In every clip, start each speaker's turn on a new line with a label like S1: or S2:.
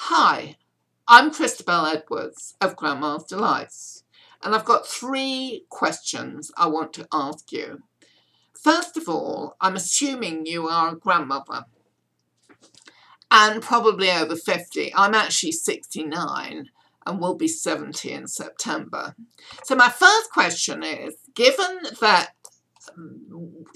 S1: Hi, I'm Christabel Edwards of Grandma's Delights, and I've got 3 questions I want to ask you. First of all, I'm assuming you are a grandmother and probably over 50. I'm actually 69 and will be 70 in September. So my first question is, given that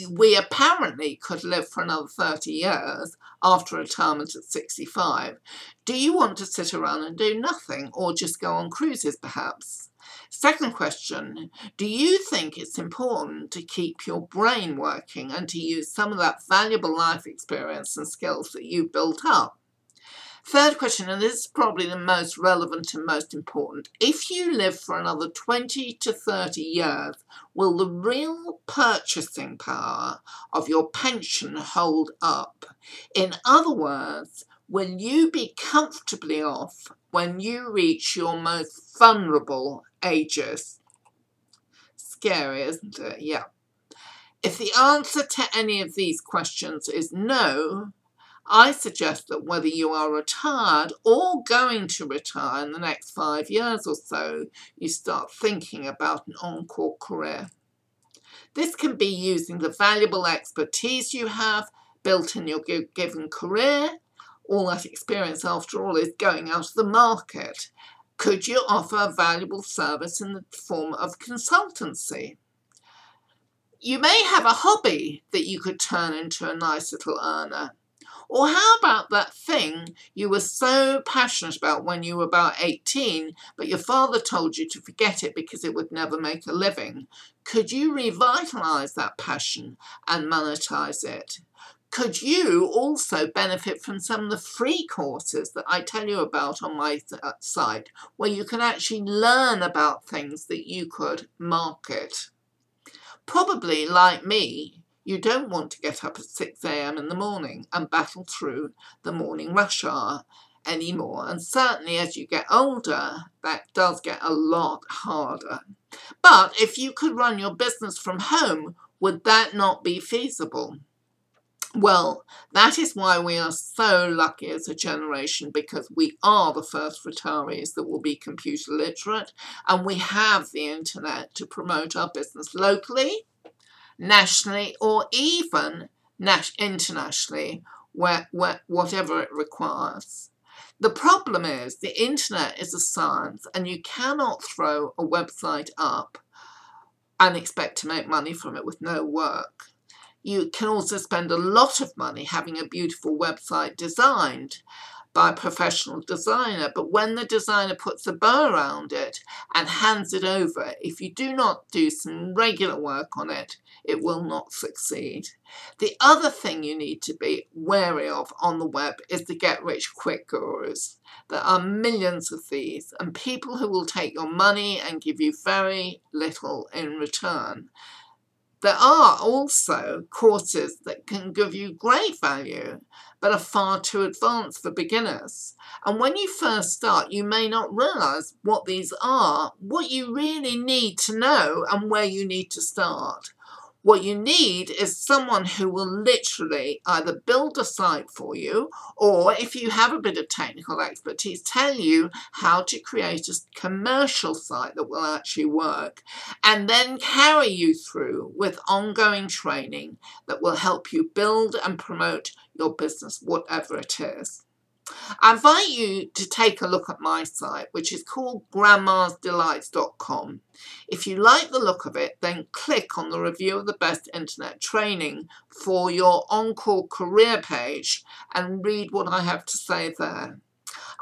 S1: we apparently could live for another 30 years after retirement at 65. Do you want to sit around and do nothing, or just go on cruises perhaps? Second question, do you think it's important to keep your brain working and to use some of that valuable life experience and skills that you've built up? Third question, and this is probably the most relevant and most important. If you live for another 20 to 30 years, will the real purchasing power of your pension hold up? In other words, will you be comfortably off when you reach your most vulnerable ages? Scary, isn't it? Yeah. If the answer to any of these questions is no, I suggest that whether you are retired or going to retire in the next 5 years or so, you start thinking about an encore career. This can be using the valuable expertise you have built in your given career. All that experience, after all, is going out of the market. Could you offer a valuable service in the form of consultancy? You may have a hobby that you could turn into a nice little earner. Or how about that thing you were so passionate about when you were about 18, but your father told you to forget it because it would never make a living? Could you revitalise that passion and monetize it? Could you also benefit from some of the free courses that I tell you about on my site, where you can actually learn about things that you could market? Probably, like me, you don't want to get up at 6 a.m. in the morning and battle through the morning rush hour anymore. And certainly as you get older, that does get a lot harder. But if you could run your business from home, would that not be feasible? Well, that is why we are so lucky as a generation, because we are the first retirees that will be computer literate, and we have the internet to promote our business locally, nationally, or even internationally, whatever it requires. The problem is the internet is a science, and you cannot throw a website up and expect to make money from it with no work. You can also spend a lot of money having a beautiful website designed by a professional designer, but when the designer puts a bow around it and hands it over, if you do not do some regular work on it, it will not succeed. The other thing you need to be wary of on the web is the get-rich-quick gurus. There are millions of these, and people who will take your money and give you very little in return. There are also courses that can give you great value, but are far too advanced for beginners. And when you first start, you may not realise what these are, what you really need to know, and where you need to start. What you need is someone who will literally either build a site for you, or if you have a bit of technical expertise, tell you how to create a commercial site that will actually work, and then carry you through with ongoing training that will help you build and promote your business, whatever it is. I invite you to take a look at my site, which is called grandmasdelights.com. If you like the look of it, then click on the review of the best internet training for your Encore career page and read what I have to say there.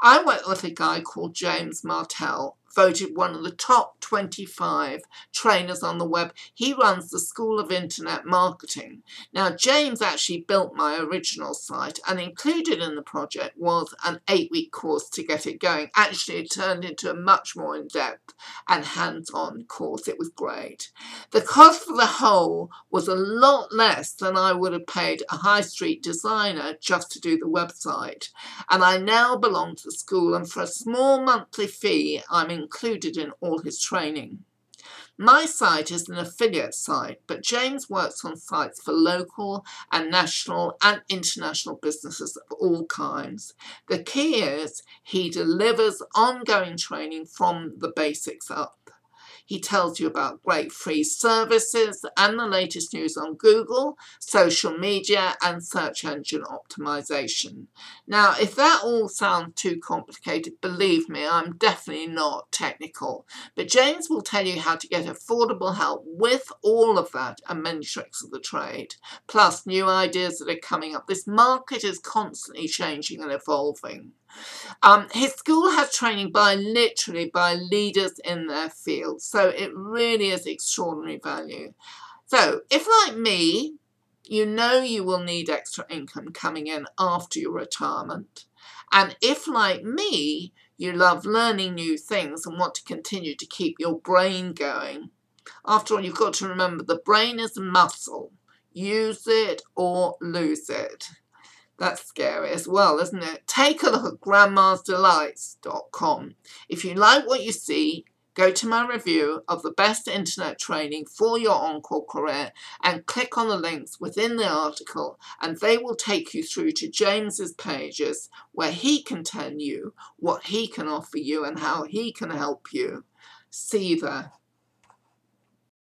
S1: I work with a guy called James Martell, voted one of the top 25 trainers on the web. He runs the School of Internet Marketing. Now, James actually built my original site, and included in the project was an 8-week course to get it going. Actually, it turned into a much more in-depth and hands-on course. It was great. The cost for the whole was a lot less than I would have paid a high street designer just to do the website. And I now belong to the school, and for a small monthly fee, I'm included in all his training. My site is an affiliate site, but James works on sites for local and national and international businesses of all kinds. The key is he delivers ongoing training from the basics up. He tells you about great free services and the latest news on Google, social media, and search engine optimization. Now, if that all sounds too complicated, believe me, I'm definitely not technical. But James will tell you how to get affordable help with all of that and many tricks of the trade, plus new ideas that are coming up. This market is constantly changing and evolving. His school has training literally by leaders in their field, so it really is extraordinary value. So if, like me, you know you will need extra income coming in after your retirement, and if, like me, you love learning new things and want to continue to keep your brain going, after all, you've got to remember the brain is a muscle. Use it or lose it. That's scary as well, isn't it? Take a look at grandmasdelights.com. If you like what you see, go to my review of the best internet training for your on-call career and click on the links within the article, and they will take you through to James's pages where he can tell you what he can offer you and how he can help you. See you there.